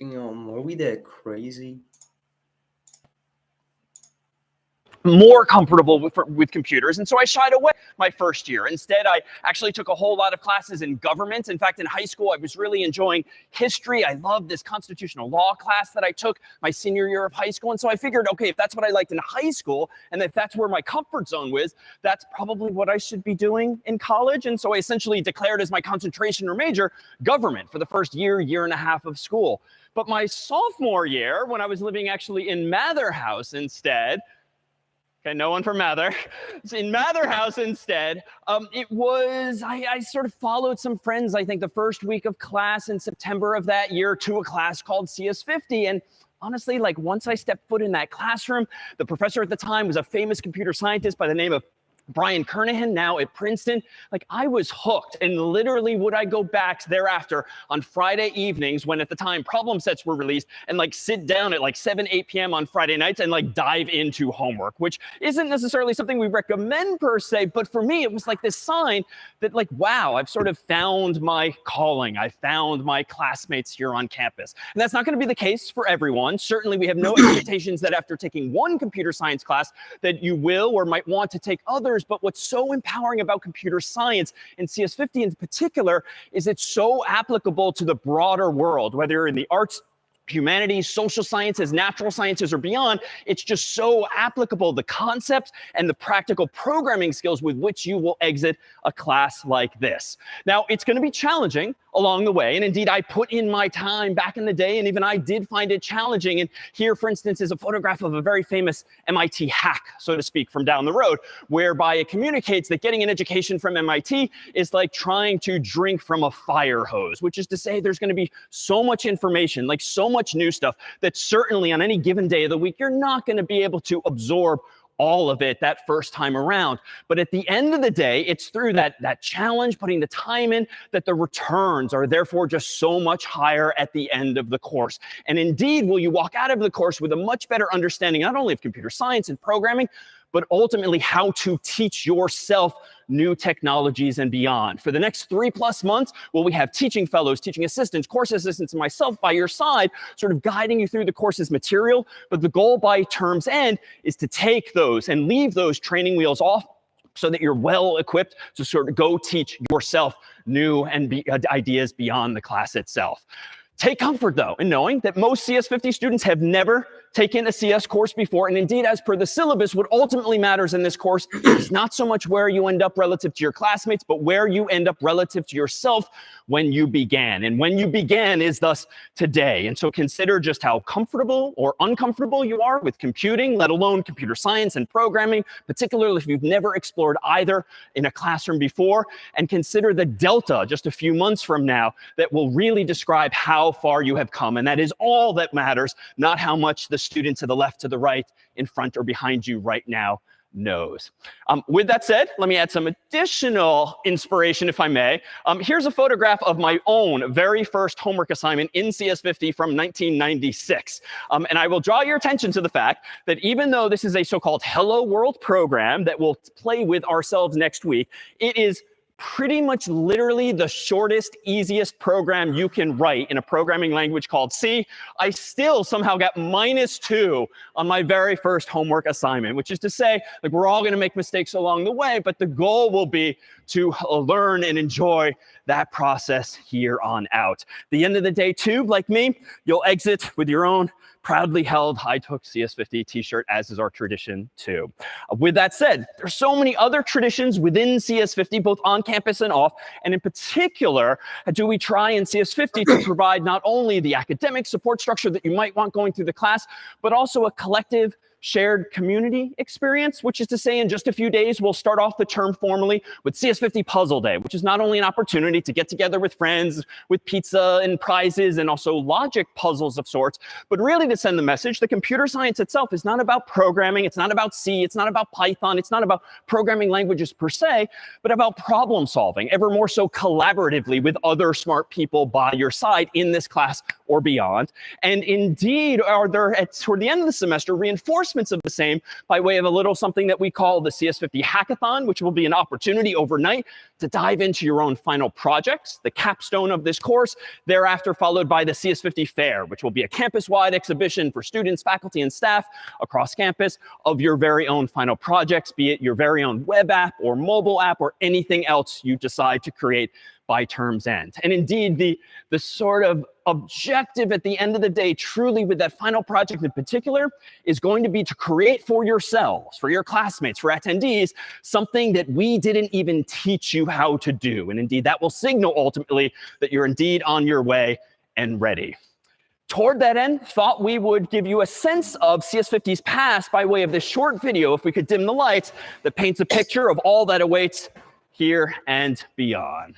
Are we that crazy? More comfortable with computers, and so I shied away my first year. Instead, I actually took a whole lot of classes in government. In fact, in high school, I was really enjoying history. I loved this constitutional law class that I took my senior year of high school, and so I figured, okay, if that's what I liked in high school, and if that's where my comfort zone was, that's probably what I should be doing in college. And so I essentially declared as my concentration or major government for the first year and a half of school. But my sophomore year, when I was living actually in Mather House instead, okay, no one from Mather. So in Mather House instead, I sort of followed some friends, I think, the first week of class in September of that year to a class called CS50. And honestly, like once I stepped foot in that classroom, the professor at the time was a famous computer scientist by the name of Brian Kernahan, now at Princeton. Like, I was hooked, and literally would I go back thereafter on Friday evenings when at the time problem sets were released and like sit down at like 8 p.m. on Friday nights and like dive into homework, which isn't necessarily something we recommend per se, but for me, it was like this sign that like, wow, I've sort of found my calling. I found my classmates here on campus. And that's not going to be the case for everyone. Certainly, we have no expectations that after taking one computer science class that you will or might want to take others. But what's so empowering about computer science, and CS50 in particular, is it's so applicable to the broader world, whether you're in the arts, humanities, social sciences, natural sciences, or beyond. It's just so applicable, the concepts and the practical programming skills with which you will exit a class like this. Now, it's going to be challenging along the way. And indeed, I put in my time back in the day, and even I did find it challenging. And here, for instance, is a photograph of a very famous MIT hack, so to speak, from down the road, whereby it communicates that getting an education from MIT is like trying to drink from a fire hose, which is to say there's going to be so much information, like so much new stuff, that certainly on any given day of the week, you're not going to be able to absorb all of it that first time around. But at the end of the day, it's through that challenge, putting the time in, that the returns are therefore just so much higher at the end of the course. And indeed, will you walk out of the course with a much better understanding, not only of computer science and programming, but ultimately how to teach yourself new technologies and beyond. For the next 3+ months, will we have teaching fellows, teaching assistants, course assistants, and myself by your side, sort of guiding you through the course's material. But the goal by term's end is to take those and leave those training wheels off so that you're well equipped to sort of go teach yourself new ideas beyond the class itself. Take comfort, though, in knowing that most CS50 students have never taken a CS course before. And indeed, as per the syllabus, what ultimately matters in this course is not so much where you end up relative to your classmates, but where you end up relative to yourself when you began. And when you began is thus today. And so consider just how comfortable or uncomfortable you are with computing, let alone computer science and programming, particularly if you've never explored either in a classroom before. And consider the delta just a few months from now that will really describe how far you have come. And that is all that matters, not how much the student to the left, to the right, in front, or behind you right now knows. With that said, let me add some additional inspiration, if I may. Here's a photograph of my own very first homework assignment in CS50 from 1996. And I will draw your attention to the fact that even though this is a so-called Hello World program that we'll play with ourselves next week, it is pretty much literally the shortest, easiest program you can write in a programming language called C. I still somehow got -2 on my very first homework assignment, which is to say, like, we're all going to make mistakes along the way, but the goal will be to learn and enjoy that process here on out. At the end of the day, too, like me, you'll exit with your own proudly held I took CS50 t-shirt, as is our tradition too. With that said, there's so many other traditions within CS50, both on campus and off. And in particular, do we try in CS50 to provide not only the academic support structure that you might want going through the class, but also a collective shared community experience, which is to say in just a few days, we'll start off the term formally with CS50 Puzzle Day, which is not only an opportunity to get together with friends, with pizza and prizes and also logic puzzles of sorts, but really to send the message that computer science itself is not about programming, it's not about C, it's not about Python, it's not about programming languages per se, but about problem solving, ever more so collaboratively with other smart people by your side in this class or beyond. And indeed, are there, toward the end of the semester, reinforcement reinforcements of the same by way of a little something that we call the CS50 Hackathon, which will be an opportunity overnight to dive into your own final projects, the capstone of this course, thereafter followed by the CS50 Fair, which will be a campus-wide exhibition for students, faculty, and staff across campus of your very own final projects, be it your very own web app or mobile app or anything else you decide to create by term's end. And indeed, the sort of objective at the end of the day, truly with that final project in particular, is going to be to create for yourselves, for your classmates, for attendees, something that we didn't even teach you how to do. And indeed, that will signal ultimately that you're indeed on your way and ready. Toward that end, thought we would give you a sense of CS50's past by way of this short video, if we could dim the lights, that paints a picture of all that awaits here and beyond.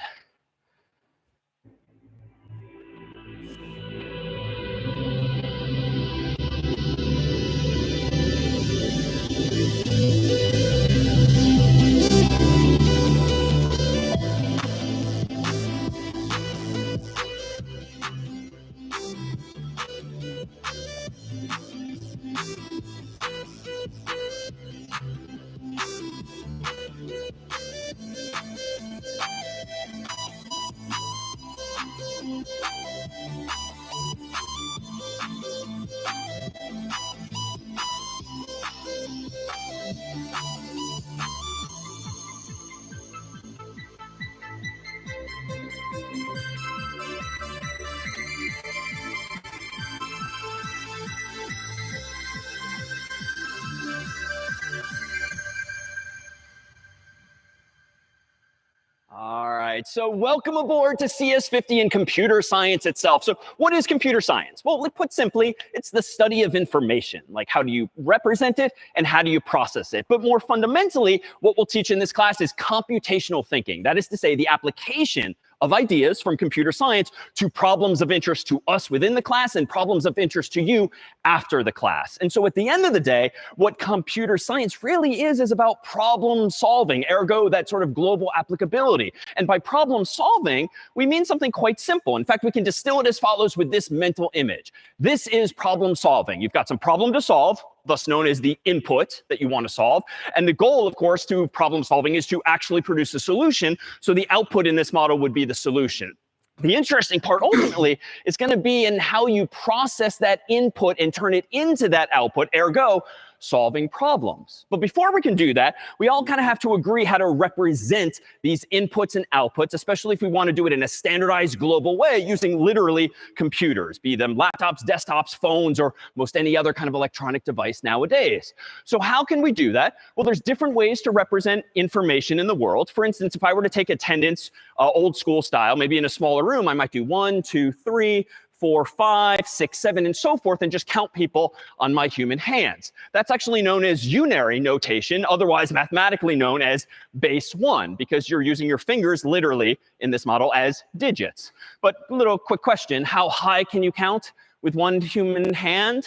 All right, so welcome aboard to CS50 and computer science itself. So what is computer science? Well, put simply, it's the study of information. Like, how do you represent it and how do you process it? But more fundamentally, what we'll teach in this class is computational thinking. That is to say, the application of ideas from computer science to problems of interest to us within the class and problems of interest to you after the class. And so at the end of the day, what computer science really is about problem solving, ergo that sort of global applicability. And by problem solving, we mean something quite simple. In fact, we can distill it as follows with this mental image. This is problem solving. You've got some problem to solve, thus known as the input that you want to solve. And the goal, of course, to problem solving is to actually produce a solution. So the output in this model would be the solution. The interesting part ultimately is going to be in how you process that input and turn it into that output, ergo solving problems. But before we can do that, we all kind of have to agree how to represent these inputs and outputs, especially if we want to do it in a standardized global way using literally computers, be them laptops, desktops, phones, or most any other kind of electronic device nowadays. So how can we do that? Well, there's different ways to represent information in the world. For instance, if I were to take attendance old school style, maybe in a smaller room, I might do 1, 2, 3, 4, 5, 6, 7, and so forth, and just count people on my human hands. That's actually known as unary notation, otherwise mathematically known as base 1, because you're using your fingers literally in this model as digits. But a little quick question, how high can you count with one human hand?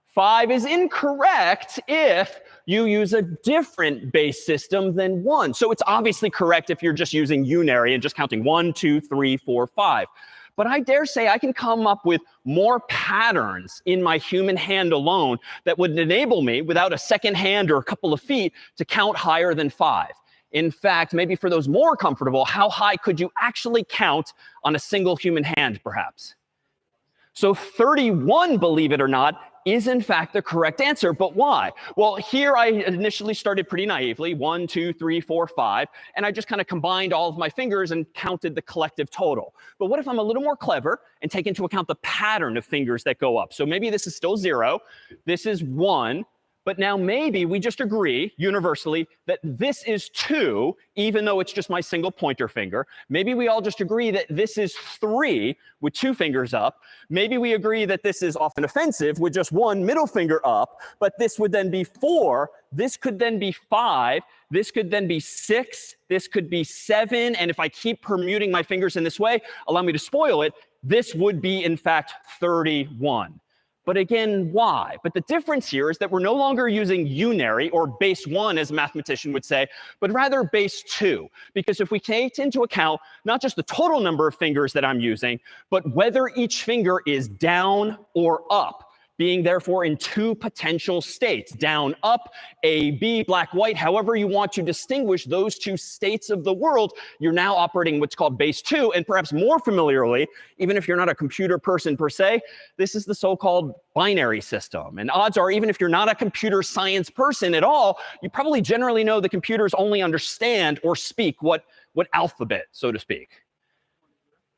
5 is incorrect if you use a different base system than 1. So it's obviously correct if you're just using unary and just counting 1, 2, 3, 4, 5. But I dare say I can come up with more patterns in my human hand alone that would enable me, without a second hand or a couple of feet, to count higher than 5. In fact, maybe for those more comfortable, how high could you actually count on a single human hand, perhaps? So 31, believe it or not, is in fact the correct answer. But why? Well, here I initially started pretty naively, 1, 2, 3, 4, 5, and I just kind of combined all of my fingers and counted the collective total. But what if I'm a little more clever and take into account the pattern of fingers that go up? So maybe this is still 0, this is 1, but now maybe we just agree universally that this is 2, even though it's just my single pointer finger. Maybe we all just agree that this is 3 with 2 fingers up. Maybe we agree that this is often offensive with just 1 middle finger up, but this would then be 4. This could then be 5. This could then be 6. This could be 7. And if I keep permuting my fingers in this way, allow me to spoil it, this would be, in fact, 31. But again, why? But the difference here is that we're no longer using unary, or base 1, as a mathematician would say, but rather base 2. Because if we take into account not just the total number of fingers that I'm using, but whether each finger is down or up, being therefore in two potential states, down, up, A, B, black, white, however you want to distinguish those two states of the world, you're now operating what's called base 2. And perhaps more familiarly, even if you're not a computer person per se, this is the so-called binary system. And odds are, even if you're not a computer science person at all, you probably generally know the computers only understand or speak what alphabet, so to speak.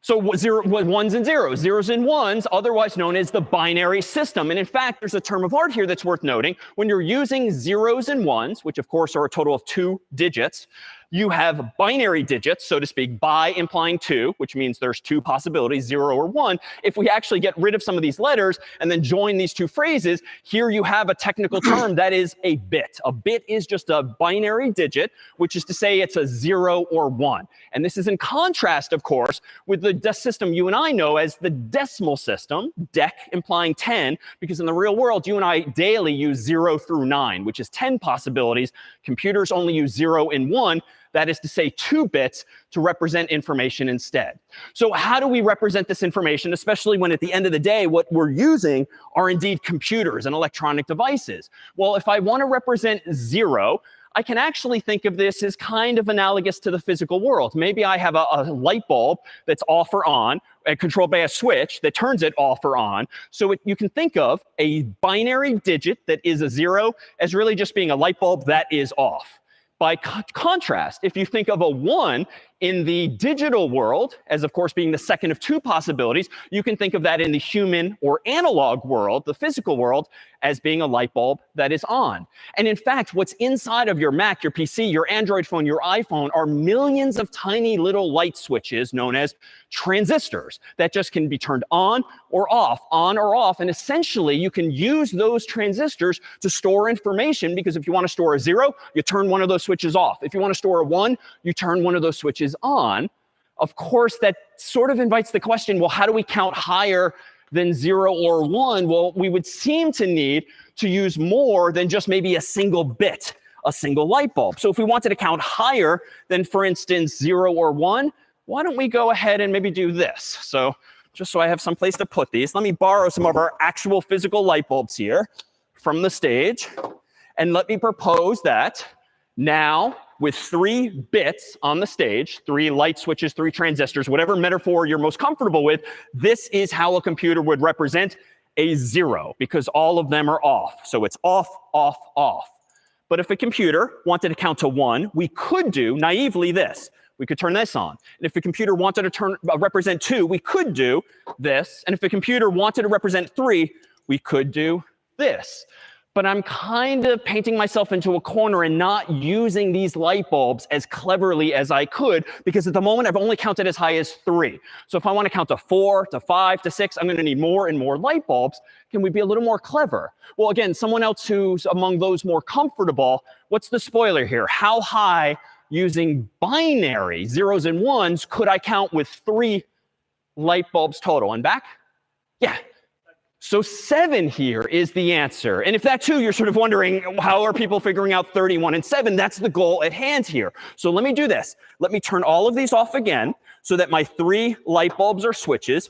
So ones and zeros and ones, otherwise known as the binary system. And in fact, there's a term of art here that's worth noting. When you're using zeros and ones, which of course are a total of 2 digits, you have binary digits, so to speak, bi implying 2, which means there's 2 possibilities, 0 or 1. If we actually get rid of some of these letters and then join these 2 phrases, here you have a technical term that is a bit. A bit is just a binary digit, which is to say it's a 0 or 1. And this is in contrast, of course, with the system you and I know as the decimal system, dec implying 10, because in the real world, you and I daily use 0 through 9, which is 10 possibilities. Computers only use 0 and 1. That is to say 2 bits to represent information instead. So how do we represent this information, especially when at the end of the day, what we're using are indeed computers and electronic devices? Well, if I want to represent 0, I can actually think of this as kind of analogous to the physical world. Maybe I have a light bulb that's off or on, controlled by a switch that turns it off or on. So you can think of a binary digit that is a 0 as really just being a light bulb that is off. By contrast, if you think of a 1 in the digital world, as of course being the second of 2 possibilities, you can think of that in the human or analog world, the physical world, as being a light bulb that is on. And in fact, what's inside of your Mac, your PC, your Android phone, your iPhone are millions of tiny little light switches known as transistors that just can be turned on or off, on or off. And essentially, you can use those transistors to store information, because if you want to store a 0, you turn one of those switches off. If you want to store a 1, you turn one of those switches on. Of course, that sort of invites the question, well, how do we count higher than 0 or 1? Well, we would seem to need to use more than just maybe a single bit, a single light bulb. So if we wanted to count higher than, for instance, 0 or 1, why don't we go ahead and maybe do this? So just so I have some place to put these, let me borrow some of our actual physical light bulbs here from the stage. And let me propose that now, with 3 bits on the stage, 3 light switches, 3 transistors, whatever metaphor you're most comfortable with, this is how a computer would represent a 0, because all of them are off. So it's off, off, off. But if a computer wanted to count to 1, we could do naively this. We could turn this on. And if a computer wanted to represent 2, we could do this. And if a computer wanted to represent 3, we could do this. But I'm kind of painting myself into a corner and not using these light bulbs as cleverly as I could, because at the moment I've only counted as high as 3. So if I want to count to 4, to 5, to 6, I'm going to need more and more light bulbs. Can we be a little more clever? Well, again, someone else who's among those more comfortable, what's the spoiler here? How high, using binary zeros and ones, could I count with 3 light bulbs total? And back? Yeah. So 7 here is the answer. And if that too, you're sort of wondering, how are people figuring out 31 and 7? That's the goal at hand here. So let me do this. Let me turn all of these off again so that my 3 light bulbs or switches,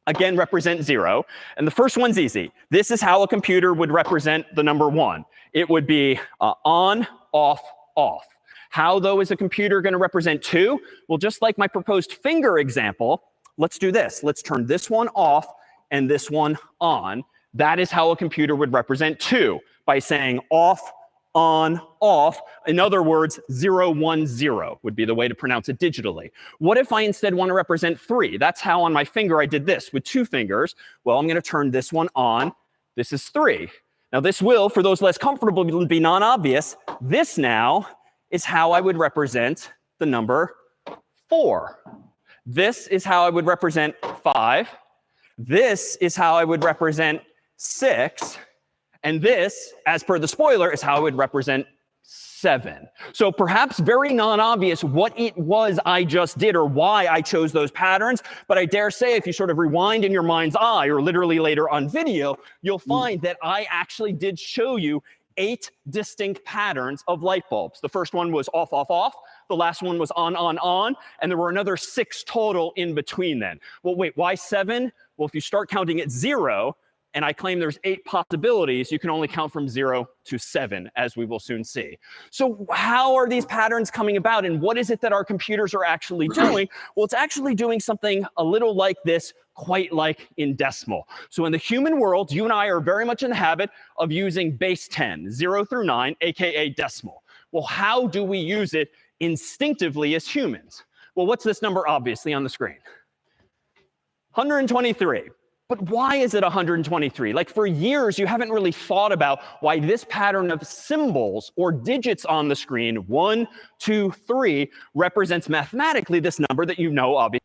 again, represent 0. And the first one's easy. This is how a computer would represent the number 1. It would be on, off, off. How, though, is a computer going to represent 2? Well, just like my proposed finger example, let's do this. Let's turn this one off and this one on. That is how a computer would represent 2, by saying off, on, off. In other words, 0, 1, 0 would be the way to pronounce it digitally. What if I instead want to represent 3? That's how on my finger I did this with 2 fingers. Well, I'm going to turn this one on. This is 3. Now this will, for those less comfortable, be non-obvious. This now is how I would represent the number 4. This is how I would represent 5. This is how I would represent 6. And this, as per the spoiler, is how I would represent 7. So perhaps very non-obvious what it was I just did or why I chose those patterns. But I dare say if you sort of rewind in your mind's eye, or literally later on video, you'll find that I actually did show you 8 distinct patterns of light bulbs. The first one was off, off, off. The last one was on, on. And there were another 6 total in between then. Well, wait, why 7? Well, if you start counting at 0, and I claim there's 8 possibilities, you can only count from 0 to 7, as we will soon see. So how are these patterns coming about, and what is it that our computers are actually doing? Well, it's actually doing something a little like this, quite like in decimal. So in the human world, you and I are very much in the habit of using base 10, 0 through 9, aka decimal. Well, how do we use it instinctively as humans? Well, what's this number obviously on the screen? 123. But why is it 123? Like, for years, you haven't really thought about why this pattern of symbols or digits on the screen, 1, 2, 3, represents mathematically this number that you know obviously